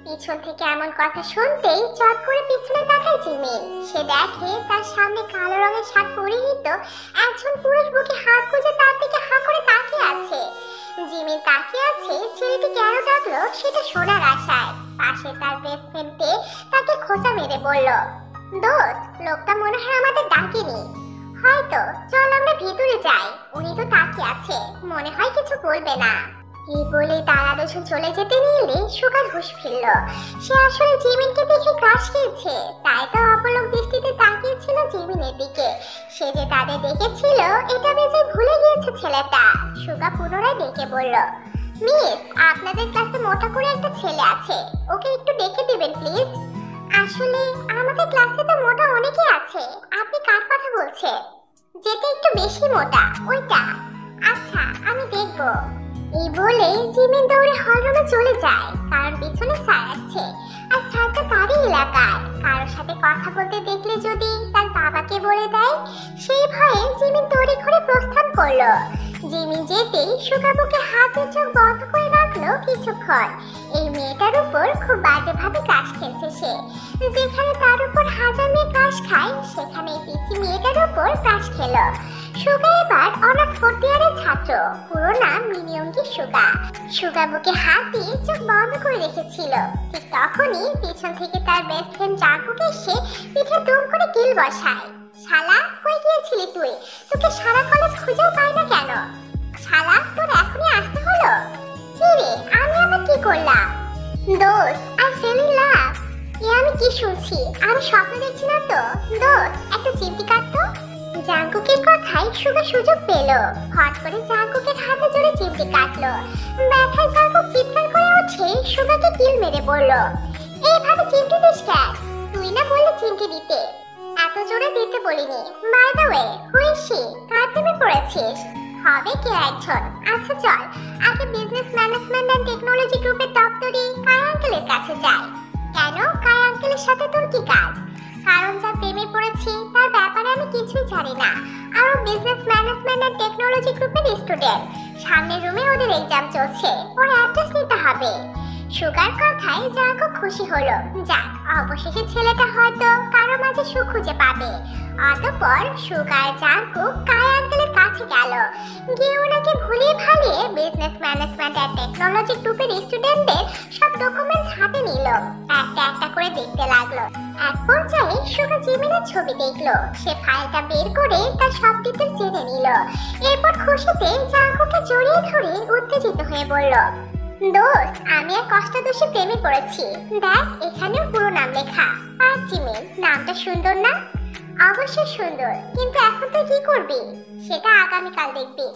পিছন থেকে এমন কথা শুনতেই চট করে পিছনে তাকায় জিমিন। সে দেখে তার সামনে কালো রঙের শার্ট পরিহিত একজন পুরুষ বুকে হাত গুজে তার দিকে হাঁ করে তাকিয়ে আছে। জিমিন তাকিয়ে আছে ছেলেটি কেন ডাকলো সেটা শোনার আশায়। পাশে তার বেস্ট ফ্রেন্ডে তাকে খোঁচা মেরে বলল, দোস্ত, লোকটা মনে হয় আমাদের ডাকেনি, হয়তো চল আমরা ভিতরে যাই, উনি তো তাকিয়ে আছে, মনে হয় কিছু বলবে না। এই বলে তারা দুজন চলে যেতে নিলে সুগার হুঁশ ফিরল। সে আসলে জিমিনকে দেখে ক্রাশ খেয়েছে, তাই তো অপলক দৃষ্টিতে তাকিয়েছিল জিমিনের দিকে। সে যে তাদের দেখেছিল এটা বেজায় ভুলে গিয়েছে ছেলেটা। সুগা পুনরায় ডেকে বলল, মিস, আপনাদের ক্লাসে মোটা করে একটা ছেলে আছে, ওকে একটু ডেকে দিবেন প্লিজ। আসলে আমাদের ক্লাসে তো মোটা অনেকেই আছে, আপনি কার কথা বলছেন? যেটা একটু বেশি মোটা ওইটা। আচ্ছা, আমি দেখব। এই বলে জিমিন দৌড়ে হলরুমে চলে যায়, কারণ পিছনে স্যার আসছে। আর স্যারটা তারই এলাকায়, কারোর সাথে কথা বলতে দেখলে যদি তার বাবাকে বলে দেয়, সেই ভয়ে জিমিন তড়ি ঘুরে প্রস্থান করলো। জিমিন যেতেই সুগা বুকে হাতে চোখ বন্ধ করে রাখলো কিছুক্ষণ। এই মেয়েটার উপর খুব বাজেভাবে ক্রাশ খেয়েছে সে। যেখানে তার উপর হাজার মেয়ে ক্রাশ খায়, সেখানে এই পিচি মেয়েটার উপর ক্রাশ খেলো। সুগা এবার অনার্স ফোর্থ ইয়ারের ছাত্র, পুরো নাম মিনিয়ঙ্গি সুগা। সুগা বুকে হাত দিয়ে চোখ বন্ধ করে রেখেছিল। ঠিক তখনই পিছন থেকে তার বেস্ট ফ্রেন্ড জাঙ্কুক এসে পিঠে দুম করে কিল বসায়। শালা, কই গিয়েছিলি তুই? তোকে সারা কলেজ খুঁজেও পাই না কেন? শালা, তোর এখনই আসতে হলো? কি রে, আমি আবার কি করলাম? দোস্ত, আই ফেল ইন লাভ। আমি কি শুনছি? আমি স্বপ্ন দেখছি না তো? দোস্ত, একটা চিমটি কাটতো। জাঙ্কুকের কথায় সুগা সুযোগ পেল। হট করে জাঙ্কুকের হাতে জোরে চিমটি কাটলো। ব্যথায় জাঙ্কুক চিৎকার করে উঠে সুগাকে কিল মেরে বলল, এইভাবে চিমটি দিস কেন? তুই না বললি চিমটি দিতে। এত জোরে দিতে বলিনি। By the way, who is she? কার প্রেমে পড়েছিস? হবে কে একজন। আচ্ছা চল, আগে বিজনেস ম্যানেজমেন্ট এন্ড টেকনোলজি গ্রুপের দপ্তরে কায় আঙ্কেলের কাছে যাই। কেন, কায় আঙ্কেলের সাথে তোর কি কাজ? কারণ যা প্রেমে পড়েছি তার ব্যাপারে আমি কিছুই জানি না। আর বিজনেস ম্যানেজমেন্ট এন্ড টেকনোলজি গ্রুপের স্টুডেন্ট। সামনের রুমে ওদের এক্সাম চলছে, ওর অ্যাড্রেস নিতে হবে। সুগার কথায় জাঙ্কুক খুশি হলো। যাক, অবশেষে ছেলেটা হয়তো কারো মাঝে সুখ খুঁজে পাবে। অতঃপর সুগার জাঙ্কুক কায় আঙ্কেলের কাছে গেল। গিয়ে ওনাকে ভুলিয়ে ভালিয়ে বিজনেস ম্যানেজমেন্ট এন্ড টেকনোলজি গ্রুপের স্টুডেন্টদের সব ডকুমেন্টস হাতে নিল। একটা একটা করে দেখতে লাগলো। এক পর্যায়ে সুগা জিমিনের ছবি দেখলো। সে ফাইলটা বের করে তার সব ডিটেইলস জেনে নিল। এরপর খুশিতে জাঙ্কুকে জড়িয়ে ধরে উত্তেজিত হয়ে বলল, দোস্ত, আমি এক কষ্টাদোষী প্রেমে পড়েছি। দেখ, এখানেও পুরো নাম লেখা। আর জিমিন, নামটা সুন্দর না? অবশ্যই সুন্দর, কিন্তু এখন তুই কি করবি সেটা আগামীকাল দেখবি।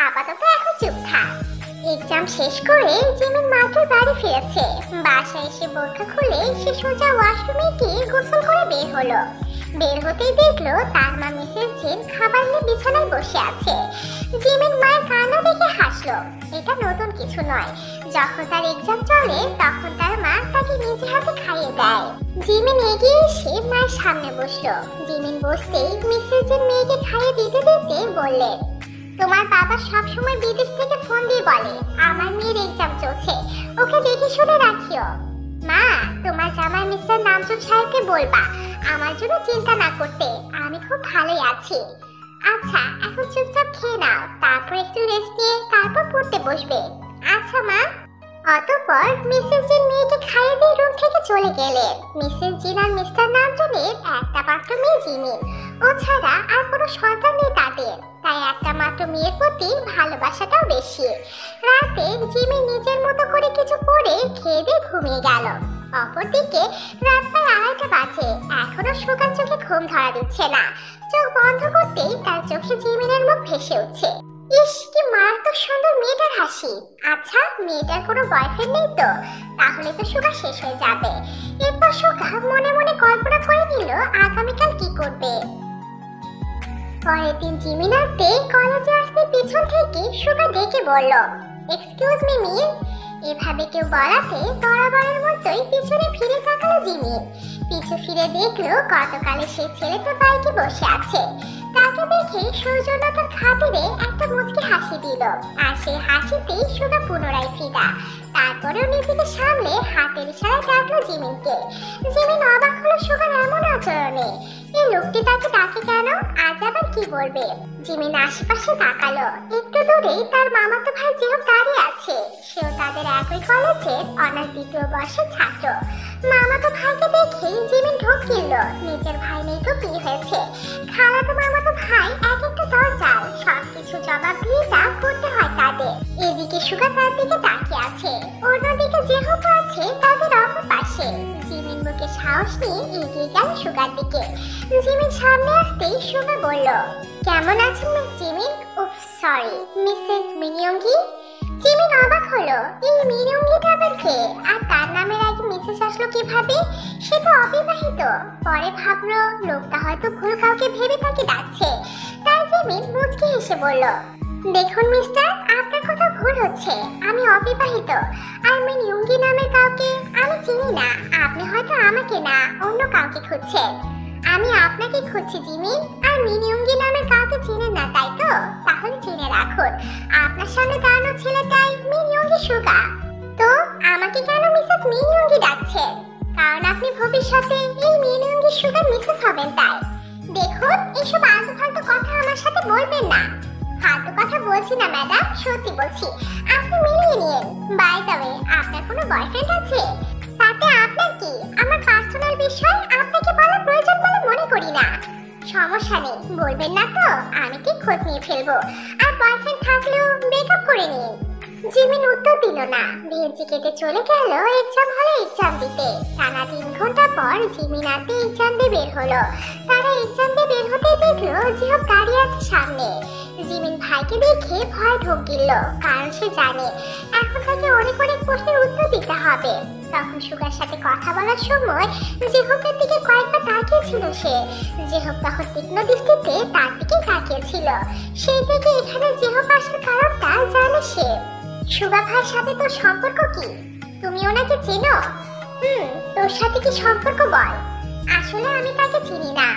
আপাতত এখন চুপ থাক। এক্সাম শেষ করে জিমিন মাঠের বাড়ি ফিরেছে। বাসায় এসে বোরখা খুলে সে সোজা ওয়াশরুমে গিয়ে গোসল করে বের হলো। বের হতেই দেখলো তার মা মিসেস জিন খাবার নিয়ে বিছানায় বসে আছে। জিমিন মায়ের কান্না দেখে হাসলো। এটা নতুন কিছু নয়, যখন তার এক্সাম চলে তখন তার মা তাকে নিজে হাতে খাইয়ে দেয়। জিমিন এগিয়ে এসে মায়ের সামনে বসলো। জিমিন বসতেই মিসেস জিন মেয়েকে খাইয়ে দিতে দিতে বললেন, তোমার বাবা সবসময় বিদেশ থেকে ফোন দিয়ে বলে আমার মেয়ের এক্সাম চলছে, ওকে দেখে শুনে রাখিও। মা, তোমার জামাই মিস্টার নামজুল সাহেবকে বলবা আমার জন্য চিন্তা না করতে, আমি খুব ভালোই আছি। আচ্ছা, এখন চুপচাপ খেয়ে নাও, তারপর একটু রেস্ট নিয়ে তারপর পড়তে বসবে। আচ্ছা মা। অতঃপর মিসেস জিন মেয়েকে খাইয়ে দিয়ে রুম থেকে চলে গেলেন। মিসেস জিন আর মিস্টার নামজুলের একটা মাত্র মেয়ে জিমিন। ও ছাড়া আর কোনো সন্তান নেই তাদের, তাই একটা মাত্র মেয়ের প্রতি ভালোবাসাটাও বেশি। রাতে জিমিন নিজের মতো করে কিছু পড়ে খেয়ে দিয়ে ঘুমিয়ে গেল। অপরদিকে রাত প্রায় 2:30 বাজে, এখনো সুগার চোখে ঘুম ধরা দিচ্ছে না। চোখ বন্ধ করতেই তার চোখে জিমিনের মুখ ভেসে উঠছে। ইস, কি মারাত্মক সুন্দর মেয়েটার হাসি। আচ্ছা, মেয়েটার কোনো বয়ফ্রেন্ড নেই তো? তাহলে তো সুগার শেষ হয়ে যাবে। এরপর সুগা মনে মনে কল্পনা করে নিল আগামীকাল কি করবে। পরের দিন জিমিন রাতে কলেজে আসতে পিছন থেকে সুগা ডেকে বলল, এক্সকিউজ মি মিস। এভাবে কেউ বলাতে বরাবরের মতোই পিছনে ফিরে তাকালো জিমিন। পিছু ফিরে দেখলো গতকালে সেই ছেলেটা বাইকে বসে আছে। তাকে দেখে সৌজন্যতার খাতিরে একটা মুচকি হাসি দিল। আর সেই হাসিতেই সুগা পুনরায় ফিদা। তারপর তারপরেও নিজেকে সামলে হাতের ইশারায় ডাকলো জিমিনকে। জিমিন অবাক হলো সুগার এমন আচরণে। এই লোকটি তাকে ডাকে কেন? আজ আবার কি বলবে? জিমিন আশেপাশে তাকালো। একটু দূরেই তার মামাতো ভাই যেও দাঁড়িয়ে আছে। সেও তাদের একই কলেজের অনার্স দ্বিতীয় বর্ষের ছাত্র। মামাতো ভাইকে দেখে জিমিন ঢোক গেল। নিজের ভাই নেই তো কি হয়েছে, খালাতো মামাতো ভাই এক একটা দরজাল, সবকিছু জবাবদিহিতা করতে হয় তাদের। এদিকে সুগা তার দিকে তাকিয়ে আছে, অন্যদিকে যেহেতু আছে তাদের অপর পাশে। জিমিন বুকে সাহস নিয়ে এগিয়ে গেল সুগার দিকে। জিমিন সামনে আসতেই সুগা বলল, কেমন আছেন মিস জিমিন? উফ সরি, মিসেস মিনিয়ঙ্গি। জিমিন অবাক হলো, এই মিনিয়ঙ্গিটা আবার কে? আর তার নামের আগে মিসেস আসলো কিভাবে? সে তো অবিবাহিত। পরে ভাবলো লোকটা হয়তো ভুল কাউকে ভেবে তাকে ডাকছে। তাই জিমিন মুচকি হেসে বলল, দেখুন মিস্টার, আপনার কথা ভুল হচ্ছে। আমি অবিবাহিত, আর মিনিয়ঙ্গি নামের কাউকে আমি চিনি না। আপনি হয়তো আমাকে না অন্য কাউকে খুঁজছেন। আমি আপনাকে খুঁজছি জিমিন। আর মিনিয়ঙ্গি নামের কাউকে চেনেন না তাই তো? তাহলে চিনে রাখুন, আপনার সামনে দাঁড়ানো ছেলেটাই মিনিয়ঙ্গি সুগা। তো আমাকে কেন মিসেস মিনিয়ঙ্গি ডাকছেন? কারণ আপনি ভবিষ্যতে এই মিনিয়ঙ্গি সুগার মিসেস হবেন তাই। দেখুন, এসব আলতু ফালতু কথা আমার সাথে বলবেন না। ফালতু কথা বলছি না ম্যাডাম, সত্যি বলছি। আপনি মিলিয়ে নিন। বাই দ্য ওয়ে, আপনার কোনো বয়ফ্রেন্ড আছে? তাতে আপনার কি? আমার পার্সোনাল বিষয় আপনাকে বলার প্রয়োজন বলে মনে করি না। সমস্যা নেই, বলবেন না তো আমি কি খোঁজ নিয়ে ফেলবো। আর বয়ফ্রেন্ড থাকলেও ব্রেকআপ করে নিন। জিমিন উত্তর দিল না। বেঞ্চি কেটে চলে গেল এক্সাম হলে এক্সাম দিতে। টানা 3 ঘন্টা পর জিমিন আনতে এক্সাম দিয়ে বের হলো। তারা এক্সাম দিয়ে বের হতে দেখলো জিহব দাঁড়িয়ে আছে সামনে। জিমিন ভাইকে দেখে ভয় ঢোক গেল, কারণ সে জানে এখন তাকে অনেক অনেক প্রশ্নের উত্তর দিতে হবে। তখন সুগার সাথে কথা বলার সময় জিহবের দিকে কয়েকবার তাকিয়েছিল সে। জিহব তখন তীক্ষ্ণ দৃষ্টিতে তার দিকে তাকিয়েছিল। সেই থেকে এখানে জিহব আসার কারণটা জানে সে। সুগা ভাইয়ের সাথে তোর সম্পর্ক কি? তুমি ওনাকে চেনো? তোর সাথে কি সম্পর্ক বল। আসলে আমি তাকে চিনি না।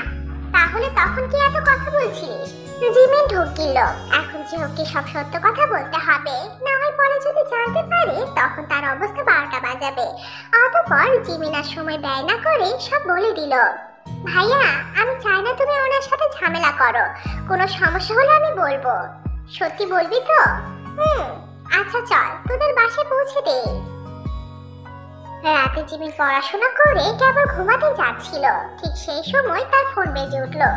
তাহলে তখন কি এত কথা বলছিস? জিমিন ঢোক গেল। এখন জিহবকে সব সত্য কথা বলতে হবে, না হয় পরে যদি জানতে পারে তখন তার অবস্থা 12টা বাজাবে। অতঃপর জিমিন আর সময় ব্যয় না করে সব বলে দিল। ভাইয়া, আমি চাই না তুমি ওনার সাথে ঝামেলা করো। কোনো সমস্যা হলে আমি বলবো। সত্যি বলবি তো? আচ্ছা চল, তোদের বাসায় পৌঁছে দে। রাতে জিমিন পড়াশোনা করে কেবল ঘুমাতে যাচ্ছিল। ঠিক সেই সময় তার ফোন বেজে উঠলো।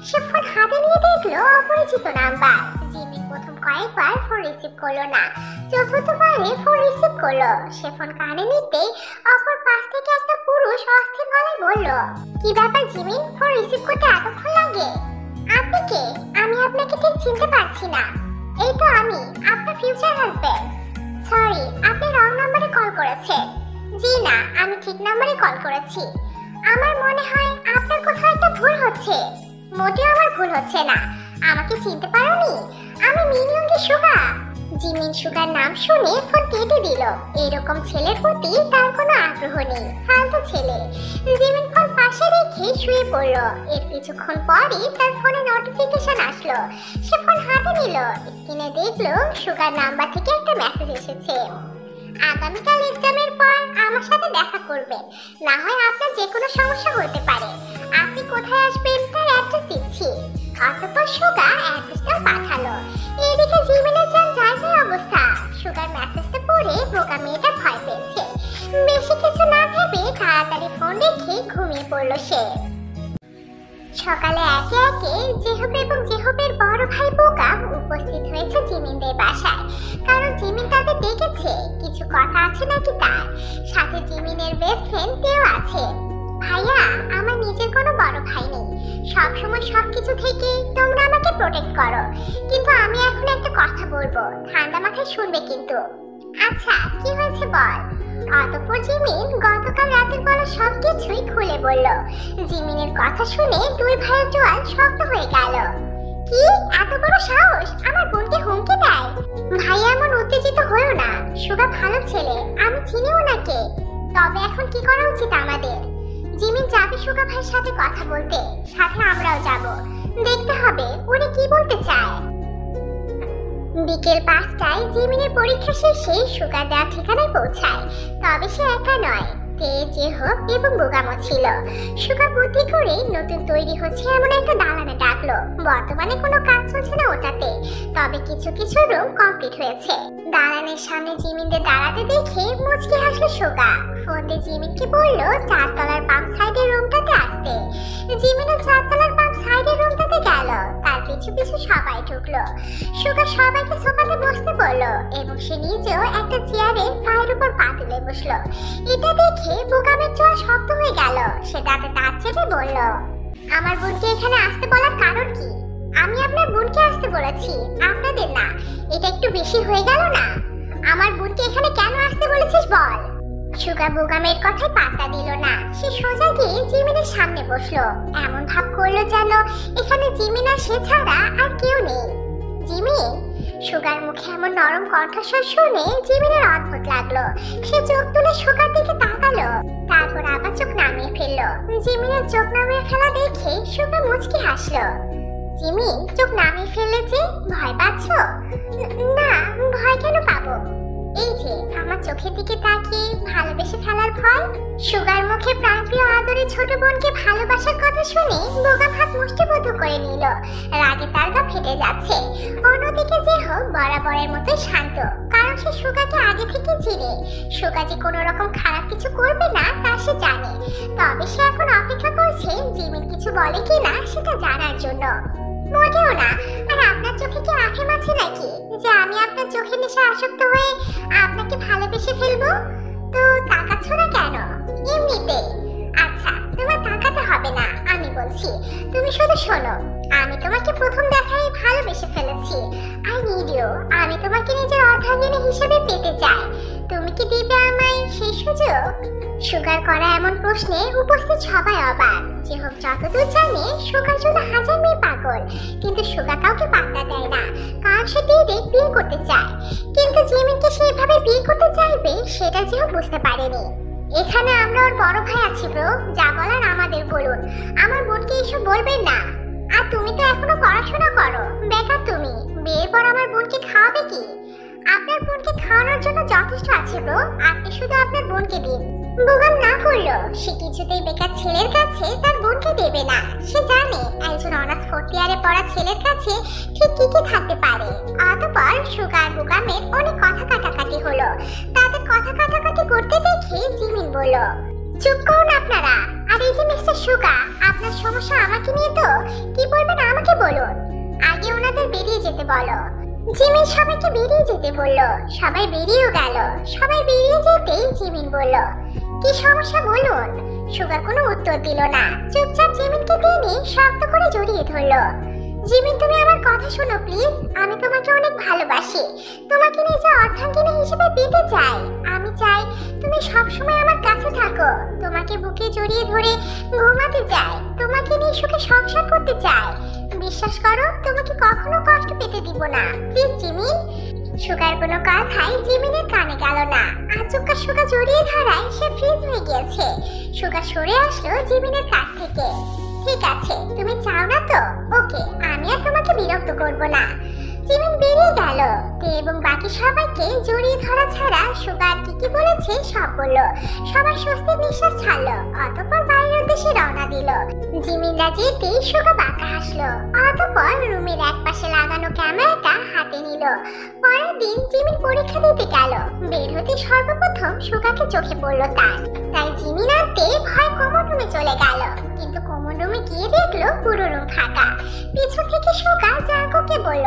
সে ফোন হাতে নিয়ে দেখলো অপরিচিত নাম্বার। জিমিন প্রথম কয়েকবার ফোন রিসিভ করলো না, চতুর্থবারে ফোন রিসিভ করলো। সে ফোন কানে নিতেই অপর পাশ থেকে একটা পুরুষ অস্থির গলায় বলল, কি ব্যাপার জিমিন, ফোন রিসিভ করতে এতক্ষণ লাগে? আপনি কে? আমি আপনাকে ঠিক চিনতে পারছি না। এই তো আমি, আপনার ফিউচার হাজবেন্ড। সরি, আপনি রং নাম্বারে কল করেছেন। জি না, আমি ঠিক নাম্বারে কল করেছি। আমার মনে হয় আপনার কোথাও একটা ভুল হচ্ছে। মোটেও আমার ভুল হচ্ছে না। আমাকে চিনতে পারোনি? আমি মিনিয়ঙ্গি সুগা। জিমিন সুগার নাম শুনে ফোন কেটে দিল। এরকম ছেলের প্রতি তার কোনো আগ্রহ নেই, ফালতু ছেলে। জিমিন ফোন পাশে রেখে শুয়ে পড়ল। এর কিছুক্ষণ পরই তার ফোনে নোটিফিকেশন আসলো। সে ফোন হাতে নিল। স্ক্রিনে দেখলো সুগার নাম্বার থেকে একটা মেসেজ এসেছে। আগামীকাল এক্সামের পর আমার সাথে দেখা করবেন, না হয় আপনার যে কোনো সমস্যা হতে পারে। আপনি কোথায় আসবেন তার অ্যাড্রেস দিচ্ছি। অতঃপর সুগা অ্যাড্রেসটা পাঠালো। এদিকে জিমিনের যান যায় অবস্থা। সুগার মেসেজটা পড়ে বোকা মেয়েটা ভয় পেয়েছে। বেশি কিছু না ভেবে তাড়াতাড়ি ফোন রেখে ঘুমিয়ে পড়ল সে। সকালে একে একে জেহব এবং জেহবের বড় ভাই বোকা উপস্থিত হয়েছে জিমিনদের বাসায়। কারণ জিমিন তাদের ডেকেছে, কিছু কথা আছে নাকি তার। সাথে জিমিনের বেস্ট ফ্রেন্ড তেও আছে। ভাইয়া, আমার নিজের কোনো বড় ভাই নেই। সবসময় সবকিছু থেকে তোমরা আমাকে প্রোটেক্ট করো। কিন্তু আমি এখন একটা কথা বলবো, ঠান্ডা মাথায় শুনবে কিন্তু। আচ্ছা, কি হয়েছে বল। অতঃপর জিমিন গতকাল রাতের বলা সবকিছুই খুলে বলল। জিমিনের কথা শুনে দুই ভাইয়ের জোয়াল শক্ত হয়ে গেল। কি এত বড় সাহস, আমার বোনকে হুমকি দেয়? ভাই এমন উত্তেজিত হয়েও না, সুগা ভালো ছেলে, আমি চিনি ওনাকে। তবে এখন কি করা উচিত আমাদের? জিমিন যাবে সুগা ভাইয়ের সাথে কথা বলতে, সাথে আমরাও যাব। দেখতে হবে উনি কি বলতে চায়। বিকেল 5টায় জিমিনের পরীক্ষা শেষে সুগা দেওয়া ঠিকানায় পৌঁছায়। তবে সে একা নয়, যে হোক এবং বোগামো ছিল। সুগা বুদ্ধি করে নতুন তৈরি হচ্ছে এমন একটা দালানে ডাকলো। বর্তমানে কোনো কাজ চলছে না ওটাতে, তবে কিছু কিছু রুম কমপ্লিট হয়েছে। দালানের সামনে জিমিনদের দাঁড়াতে দেখে মুচকি হাসলো সুগা। ফোন দিয়ে জিমিনকে বললো 4 তলার বাম সাইডের রুমটাতে আসতে। জিমিনও 4 তলার বাম সাইডের রুমটাতে গেল। তার পিছু পিছু সবাই ঢুকলো। সুগা সবাইকে সোফাতে বসতে বললো এবং সে নিজেও একটা চেয়ারে পায়ের উপর পা তুলে বসলো। এটা দেখে বোগামের চোখ শক্ত হয়ে গেল। সে দাঁতে দাঁত চেপে বলল, আমার বোনকে এখানে আসতে বলার কারণ কি? আমি আপনার বোনকে আসতে বলেছি, আপনাদের না। এটা একটু বেশি হয়ে গেল না? আমার বোনকে এখানে কেন আসতে বলেছিস বল? সুগা বোগামের কথায় পাত্তা দিল না। সে সোজা গিয়ে জিমিনের সামনে বসলো। এমন ভাব করলো যেন এখানে জিমিন আর সে ছাড়া আর কেউ নেই। জিমিন? সুগার মুখে এমন নরম কণ্ঠস্বর শুনে জিমিনের অদ্ভুত লাগলো। সে চোখ তুলে সুগার দিকে তাকালো, তারপর আবার চোখ নামিয়ে ফেললো। জিমিনের চোখ নামিয়ে ফেলা দেখে সুগা মুচকি হাসলো। জিমিন, চোখ নামিয়ে ফেললে যে? ভয় পাচ্ছ? না, ভয় কেন পাবো? এই যে আমার চোখের দিকে তাকিয়ে ভালোবেসে ফেলার ভয়। সুগার মুখে প্রাণপ্রিয় আদরে ছোট বোনকে ভালোবাসার কথা শুনে বোগাম হাত মুষ্টিবদ্ধ করে নিল। রাগে তার গা ফেটে যাচ্ছে। অন্যদিকে যে হোক বরাবরের মতো শান্ত, কারণ সে সুগাকে আগে থেকে চিনে। সুগা যে কোনো রকম খারাপ কিছু করবে না তা সে জানে। তবে সে এখন অপেক্ষা করছে জিমিন কিছু বলে কিনা সেটা জানার জন্য। মোটেও না। আর আপনার চোখে কি আফিম আছে নাকি যে আমি আপনার চোখের নেশা আসক্ত হয়ে আপনাকে ভালোবেসে ফেলবো? তো তাকাচ্ছ না কেন? এমনিতে। আচ্ছা, তোমার তাকাতে হবে না, আমি বলছি। তুমি শুধু শোনো। আমি তোমাকে প্রথম দেখায় ভালোবেসে ফেলেছি। I need you. আমি তোমাকে নিজের অর্ধাঙ্গিনী হিসেবে পেতে চাই। তুমি কি দিবে আমায় সেই সুযোগ? সুগার করা এমন প্রশ্নে উপস্থিত সবাই অবাক। যে হোক যতদূর জানে সুগার জন্য হাজার মেয়ে পাগল, কিন্তু সুগা কাউকে পাত্তা দেয় না, কারণ সে ডিরেক্ট বিয়ে করতে চায়। কিন্তু জিমিনকে সেভাবে বিয়ে করতে চাইবে সেটা যে হোক বুঝতে পারেনি। এখানে আমরা ওর বড় ভাই আছি ব্রো, যা বলার আমাদের বলুন। আমার বোনকে এসব বলবেন না। আর তুমি তো এখনো পড়াশোনা করো, বেকার তুমি। বিয়ের পর আমার বোনকে খাওয়াবে কি? আপনার বোনকে খাওয়ানোর জন্য যথেষ্ট আছে ব্রো, আপনি শুধু আপনার বোনকে দিন। বোগাম না করলো। সে কিছুতেই বেকার ছেলের কাছে তার বোনকে দেবে না। সে জানে একজন অনার্স 4th ইয়ারে পড়া ছেলের কাছে ঠিক কি কি থাকতে পারে। অতঃপর সুগার বোগামের অনেক কথা কাটাকাটি হলো। তাদের কথা কাটাকাটি করতে দেখে জিমিন বলল, চুপ করুন আপনারা। আর এই যে মিস্টার সুগা, আপনার সমস্যা আমাকে নিয়ে তো? কি বলবেন আমাকে বলুন। আগে ওনাদের বেরিয়ে যেতে বলো। জিমিন সবাইকে বেরিয়ে যেতে বলল। সবাই বেরিয়েও গেল। সবাই বেরিয়ে যেতেই জিমিন বলল, কি সমস্যা বলুন। সুগা কোনো উত্তর দিল না। চুপচাপ জিমিনকে টেনে শক্ত করে জড়িয়ে ধরলো। জিমিন, তুমি আমার কথা শোনো প্লিজ। আমি তোমাকে অনেক ভালোবাসি। তোমাকে নিজে অর্ধাঙ্গিনী হিসেবে পেতে চাই। আমি চাই তুমি সবসময় আমার কাছে থাকো। তোমাকে বুকে জড়িয়ে ধরে ঘুমাতে চাই। তোমাকে নিয়ে সুখে সংসার করতে চাই। বিশ্বাস করো, তোমাকে কখনো কষ্ট পেতে দিব না। Please Jimin. সুগার কোনো কথাই জিমিনের কানে গেল না। আচমকা সুগা জড়িয়ে ধরায় সে ফ্রিজ হয়ে গিয়েছে। সুগা সরে আসলো জিমিনের কাছ থেকে। ঠিক আছে, তুমি চাও না তো? ওকে, আমি আর তোমাকে বিরক্ত করব না। জিমিন বেরিয়ে গেল এবং বাকি সবাইকে জড়িয়ে ধরা ছাড়া সুগা কি কি বলেছে সব বলল। সবাই স্বস্তির নিঃশ্বাস ছাড়লো। অতঃপর বাড়ির উদ্দেশ্যে রওনা দিল। জিমিনরা যেতেই সুগা বাঁকা হাসলো। অতঃপর রুমের এক পাশে লাগানো ক্যামেরাটা হাতে নিল। পরের দিন জিমিন পরীক্ষা দিতে গেল। বের হতে সর্বপ্রথম সুগাকে চোখে পড়লো তাই জিমিন আনতে ভয় কমন রুমে চলে গেল। কিন্তু কমন রুমে গিয়ে দেখলো পুরো রুম ফাঁকা। পিছন থেকে সুগা জাঙ্কুকে বলল,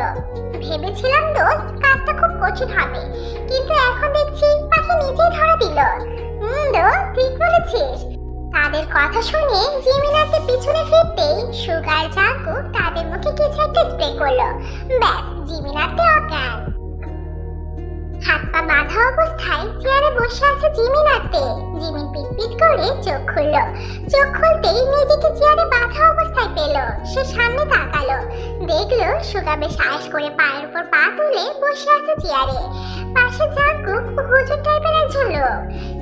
ভেবেছিলাম দোস্ত কাজটা খুব কঠিন হবে, কিন্তু এখন দেখছি পাখি নিজেই ধরা দিল। দোস্ত ঠিক বলেছিস। তাদের কথা শুনে জিমিনাতে পিছনে ফিরতেই সুগার জাঙ্কু তাদের মুখে কিছু একটা স্প্রে করলো। ব্যাস, জিমিনাতে অজ্ঞান। হাত পা বাঁধা অবস্থায় চেয়ারে বসে আছে জিমিনাতে। জিমিন পিটপিট করে চোখ খুলল। চোখ খুলতেই নিজেকে চেয়ারে বাঁধা অবস্থায় পেল। সে সামনে তাকালো, দেখলো সুগা বেশ আয়েশ করে পায়ের উপর পা তুলে বসে আছে চেয়ারে। পাশে জাঙ্কুক হুজুর টাইপের একজন লোক।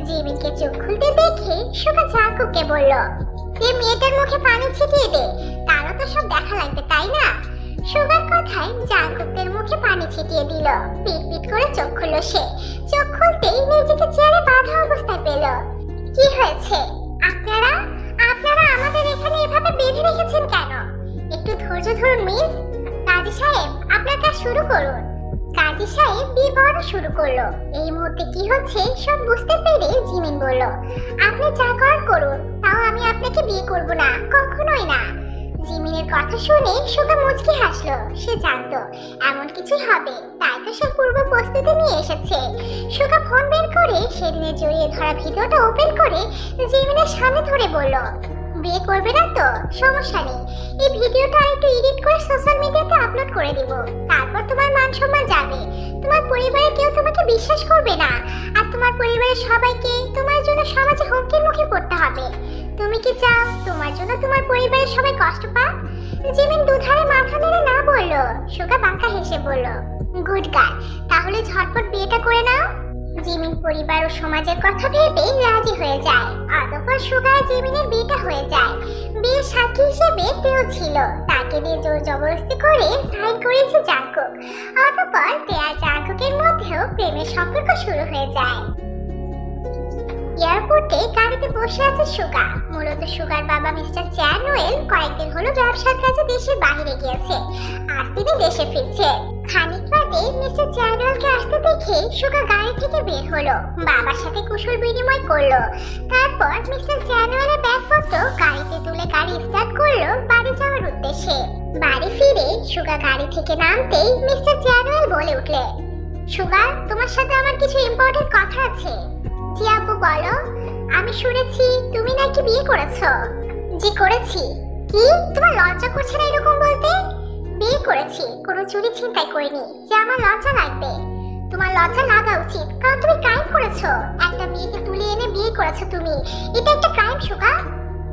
জিমিনকে চোখ খুলতে দেখে সুগা জাঙ্কুককে বলল, এই মেয়েটার মুখে পানি ছিটিয়ে দে, তারও তো সব দেখা লাগবে তাই না? সুগার কথায় জাঙ্কুকের মুখে পানি ছিটিয়ে দিল। পিট পিট করে চোখ খুলল সে। চোখ খুলতেই নিজেকে চেয়ারে বাঁধা অবস্থায় সব বুঝতে পেরে জিমিন বলল, আপনি যা করার করুন, তাও আমি আপনাকে বিয়ে করব না, কখনোই না। জিমিনের কথা শুনে সুগা মুচকি হাসলো। সে জানতো এমন কিছু হবে, তাই তো সে পূর্ব প্রস্তুতি নিয়ে এসেছে। সুগা ফোন বের করে সেদিনের জড়িয়ে ধরা ভিডিওটা ওপেন করে জিমিনের সামনে ধরে বলল, বিয়ে করবে না তো? সমস্যা নেই, এই ভিডিওটা আরেকটু এডিট করে সোশ্যাল মিডিয়াতে আপলোড করে দিব। তারপর তোমার মান সম্মান যাবে, তোমার পরিবারের কেউ তোমাকে বিশ্বাস করবে না, আর তোমার পরিবারের সবাইকে তোমার জন্য সমাজে হুমকির মুখে পড়তে হবে। তুমি কি চাও তোমার জন্য তোমার পরিবারের সবাই কষ্ট পাক? জিমিন দুধারে মাথা নেড়ে না বলল। সুগা বাঁকা হেসে বলল, গুড গার্ল, তাহলে ঝটপট বিয়েটা করে নাও। জিমিন পরিবার ও সমাজের কথা ভেবে রাজি হয়ে যায়। অতঃপর সুগা জিমিনের বিয়েটা হয়ে যায়। বিয়ের সাক্ষী হিসেবে তেও ছিল, তাকে দিয়ে জোর জবরদস্তি করে সাইন করেছে জাঙ্কুক। অতঃপর তে আর জাঙ্কুকের মধ্যেও প্রেমের সম্পর্ক শুরু হয়ে যায়। এয়ারপোর্টে গাড়িতে বসে আছে সুগা। মূলত সুগার বাবা মিস্টার চ্যানুয়েল কয়েকদিন হলো ব্যবসার কাজে দেশের বাইরে গিয়েছে, আজ তিনি দেশে ফিরছে। খানিক বাদে মিস্টার চ্যানুয়েলকে আসতে দেখে সুগা গাড়ি থেকে বের হলো, বাবার সাথে কুশল বিনিময় করলো। তারপর মিস্টার চ্যানুয়েলের ব্যাগপত্র গাড়িতে তুলে গাড়ি স্টার্ট করলো বাড়ি যাওয়ার উদ্দেশ্যে। বাড়ি ফিরে সুগা গাড়ি থেকে নামতেই মিস্টার চ্যানুয়েল বলে উঠলে, সুগা, তোমার সাথে আমার কিছু ইম্পর্টেন্ট কথা আছে। জি আপু, বলো। আমি শুনেছি তুমি নাকি বিয়ে করেছো। জি করেছি। কি, তোমার লজ্জা করছে না এরকম বলতে? বিয়ে করেছি, কোনো চুরি ছিনতাই করিনি যে আমার লজ্জা লাগবে। তোমার লজ্জা লাগা উচিত, কারণ তুমি ক্রাইম করেছো। একটা মেয়েকে তুলে এনে বিয়ে করেছো তুমি, এটা একটা ক্রাইম সুগা।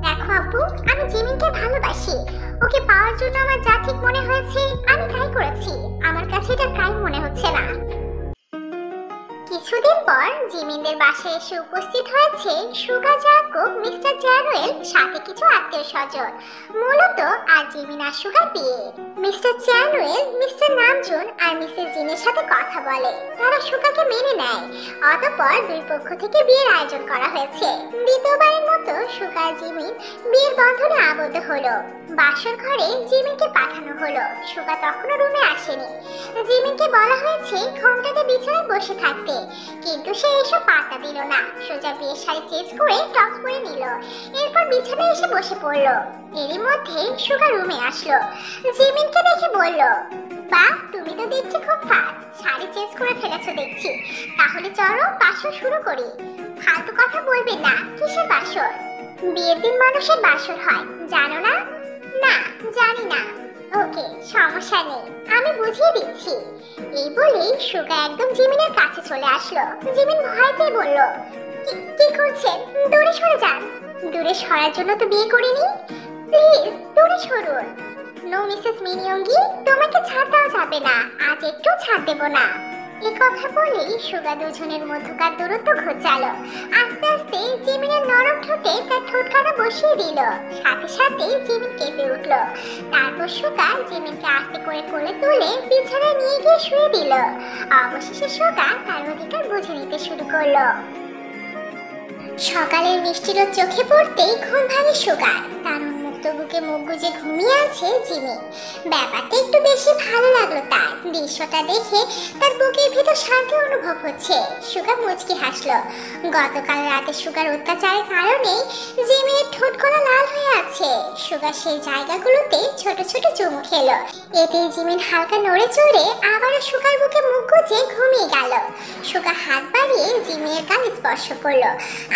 দেখো আপু, আমি জিমিনকে ভালোবাসি, ওকে পাওয়ার জন্য আমার যা ঠিক মনে হয়েছে আমি তাই করেছি। আমার কাছে এটা ক্রাইম মনে হচ্ছে না। কিছুদিন পর জিমিনদের বাসায় এসে উপস্থিত হয়েছে সুগা, জাঙ্কুক, মিস্টার চ্যানুয়েল, সাথে কিছু আত্মীয় স্বজন। মূলত আজ জিমিন আর সুগার বিয়ে। মিস্টার চ্যানুয়েল মিস্টার নামজুন আর মিসেস জিনের সাথে কথা বলে, তারা সুগাকে মেনে নেয়। অতঃপর দুই পক্ষ থেকে বিয়ের আয়োজন করা হয়েছে। দ্বিতীয়বারের মতো সুগা আর জিমিন বিয়ের বন্ধনে আবদ্ধ হলো। বাসর ঘরে জিমিনকে পাঠানো হলো। সুগা তখনও রুমে আসেনি। জিমিনকে বলা হয়েছে ঘোমটাতে বিছানায় বসে থাকতে, কিন্তু সে এসব পাত্তা দিল না। সোজা বিয়ের শাড়ি চেঞ্জ করে টপ পরে নিল, এরপর বিছানায় এসে বসে পড়ল। এরই মধ্যে সুগা রুমে আসলো। জিমিনকে দেখে বলল, বাহ, তুমি তো দেখছি খুব ফাস্ট, শাড়ি চেঞ্জ করে ফেলেছো দেখছি। তাহলে চলো বাসর শুরু করি। ফালতু কথা বলবেন না। কিসের বাসর? বিয়ের দিন মানুষের বাসর হয়, জানো না? না, জানি না। ওকে, সমস্যা নেই, আমি বুঝিয়ে দিচ্ছি। এই বলেই সুগা একদম জিমিনের কাছে চলে আসলো। জিমিন ভয় পেয়ে বলল, কি করছেন? দূরে সরে যান। দূরে সরার জন্য তো বিয়ে করিনি, প্লিজ দূরে সরুন। নো মিসেস মিনিয়ঙ্গি, তোমাকে ছাড় দেওয়া যাবে না, আজ একটু ছাড় দেব না। এই কথা বলেই সুগা দুজনের মধ্যকার দূরত্ব ঘোচালো। আস্তে আস্তে জিমিনের নরম ঠোঁটে তার ঠোঁটখানা বসিয়ে দিল। সাথে সাথে জিমিন কেঁপে উঠল। তারপর সুগা জিমিনকে আস্তে করে কোলে তুলে বিছানায় নিয়ে গিয়ে শুয়ে দিল। অবশেষে সুগা তার অধিকার বুঝে নিতে শুরু করলো। সকালের মিষ্টি রোদ চোখে পড়তেই ঘুম ভাঙে সুগার। তার উন্মুক্ত বুকে মুখ গুজে ঘুমিয়ে আছে জিমিন। ব্যাপারটা একটু বেশি ভালো লাগলো তার। দৃশ্যটা দেখে তার বুকের ভিতর শান্তি অনুভব হচ্ছে। সুগার মুচকি হাসলো। গতকাল রাতে সুগার অত্যাচারের কারণে জিমিনের ঠোঁটগুলো লাল হয়ে আছে। সুগার সেই জায়গাগুলোতে ছোট ছোট চুমু খেলো। এতে জিমিন হালকা নড়ে চড়ে আবারও সুগার বুকে মুখ গুজে ঘুমিয়ে গেল। সুগা হাত বাড়িয়ে জিমিনের গাল স্পর্শ করলো।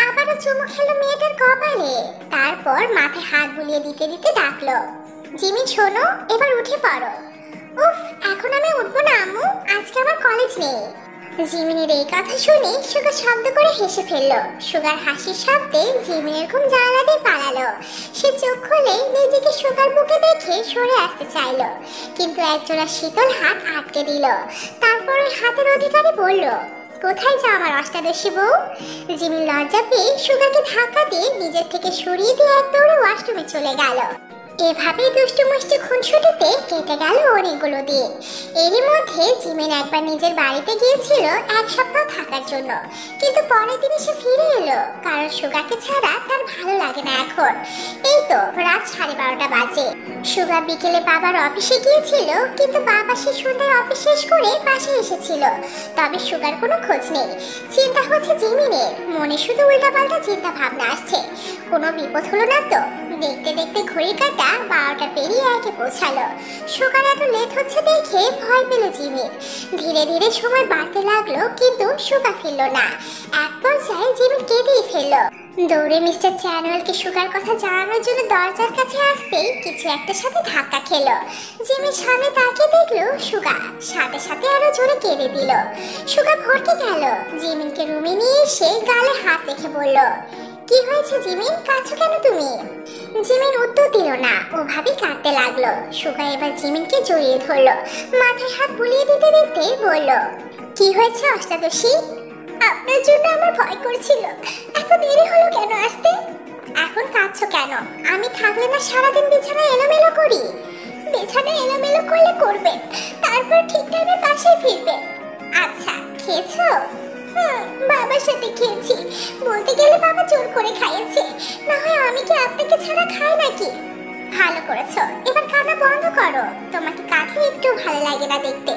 আবারও চুমু খেলো মেয়েটার কপালে। তারপর মাথায় হাত বুলিয়ে দিতে দিতে ডাকলো, জিমিন শোনো, এবার উঠে পড়ো। উফ, এখন আমি উঠবো না আম্মু, আজকে আমার কলেজ নেই। জিমিনের এই কথা শুনে সুগা শব্দ করে হেসে ফেললো। সুগার হাসির শব্দে জিমিনের ঘুম জানালা দিয়ে পালালো। সে চোখ খুলে নিজেকে সুগার বুকে দেখে সরে আসতে চাইলো, কিন্তু একজোড়া শীতল হাত আটকে দিল। তারপর ওই হাতের অধিকারী বলল, কোথায় যাও আমার অষ্টাদশী বউ? জিমিন লজ্জা পেয়ে সুগাকে ধাক্কা দিয়ে নিজের থেকে সরিয়ে দিয়ে এক দৌড়ে ওয়াশরুমে চলে গেল। এভাবেই দুষ্টু মুষ্টি খুনসুটিতে কেটে গেল অনেকগুলো দিন। এরই মধ্যে জিমিন একবার নিজের বাড়িতে গিয়েছিল এক সপ্তাহ থাকার জন্য, কিন্তু পরের দিন সে ফিরে এলো, কারণ সুগাকে ছাড়া তার ভালো লাগে না এখন। এই তো রাত 12:30 বাজে। সুগা বিকেলে বাবার অফিসে গিয়েছিল, কিন্তু বাবা সে সন্ধ্যায় অফিস শেষ করে বাসায় এসেছিল, তবে সুগার কোনো খোঁজ নেই। চিন্তা হচ্ছে জিমিনের, মনে শুধু উল্টাপাল্টা চিন্তা ভাবনা আসছে, কোনো বিপদ হলো না তো। দেখতে দেখতে ঘড়ির কাঁটা 12টা পেরিয়ে একে পৌঁছালো। সুগার এত লেট হচ্ছে দেখে ভয় পেল জিমিন। ধীরে ধীরে সময় বাড়তে লাগলো, কিন্তু সুগা ফিরল না। এক পর্যায়ে জিমিন কেঁদেই ফেললো। দৌড়ে মিস্টার চ্যানুয়েলকে সুগার কথা জানানোর জন্য দরজার কাছে আসতেই কিছু একটার সাথে ধাক্কা খেলো। জিমিন সামনে তাকিয়ে দেখলো সুগা, সাথে সাথে আরো জোরে কেঁদে দিল। সুগা ভরকে গেল, জিমিনকে রুমে নিয়ে এসে গালে হাত রেখে বলল, কি হয়েছে জিমিন, কাঁদছো কেন তুমি? জিমিন উত্তর দিল না, ওভাবেই কাঁদতে লাগলো। সুগা এবার জিমিনকে জড়িয়ে ধরলো, মাথায় হাত বুলিয়ে দিতে দিতে বলল, কি হয়েছে অষ্টাদশী? আপনার জন্য আমার ভয় করছিল, এত দেরি হলো কেন আসতে? এখন কাঁদছো কেন? আমি থাকলে না সারাদিন বিছানায় এলোমেলো করি। বিছানায় এলোমেলো করলে করবে, তারপর ঠিক টাইমে বাসায় ফিরবে। আচ্ছা, খেয়েছো? বাবার সাথে খেয়েছি, বলতে গেলে বাবা জোর করে খাইয়েছে, না হয় আমি কি আপনাকে ছাড়া খাই নাকি? ভালো করেছো, এবার কান্না বন্ধ করো, তোমাকে কাঁদলে একটু ভালো লাগে না দেখতে।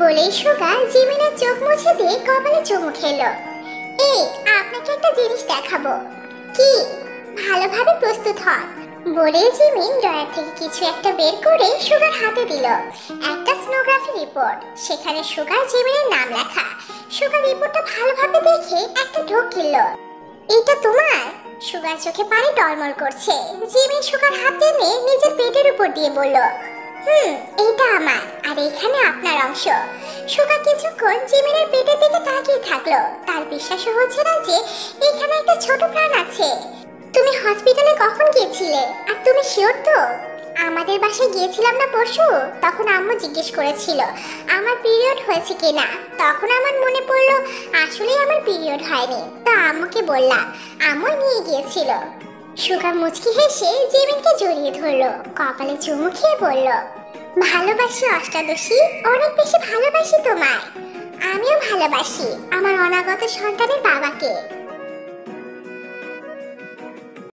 বলেই সুগা জিমিনের চোখ মুছে দিয়ে কপালে চুমু খেলো। এই, আপনাকে একটা জিনিস দেখাবো। কি? ভালোভাবে প্রস্তুত হন। বলে জিমিন ড্রয়ার থেকে কিছু একটা বের করে সুগার হাতে দিল। একটা স্নোগ্রাফি রিপোর্ট, সেখানে সুগার জিমিনের নাম লেখা। সুগার রিপোর্টটা ভালোভাবে দেখে একটা ঢোক গেল। এটা তোমার? সুগার চোখে পানি টলমল করছে। জিমিন সুগার হাত টেনে নিজের পেটের উপর দিয়ে বলল, এইটা আমার, আর এখানে আপনার অংশ। সুগা কিছুক্ষণ জিমিনের পেটের দিকে তাকিয়ে থাকলো। তার বিশ্বাস হচ্ছে না যে এখানে একটা ছোট প্রাণ আছে। তুমি হসপিটালে কখন গিয়েছিলে? আর তুমি শিওর তো? আমাদের বাসায় গিয়েছিলাম না পরশু, তখন আম্মু জিজ্ঞেস করেছিল আমার পিরিয়ড হয়েছে কিনা। তখন আমার মনে পড়লো আসলে আমার পিরিয়ড হয়নি, তো আম্মুকে বললাম, আম্মু নিয়ে গিয়েছিল। সুগা মুচকি হেসে জিমিনকে জড়িয়ে ধরলো, কপালে চুমু খেয়ে বলল, ভালোবাসি অষ্টাদশী, অনেক বেশি ভালোবাসি তোমায়। আমিও ভালোবাসি আমার অনাগত সন্তানের বাবাকে।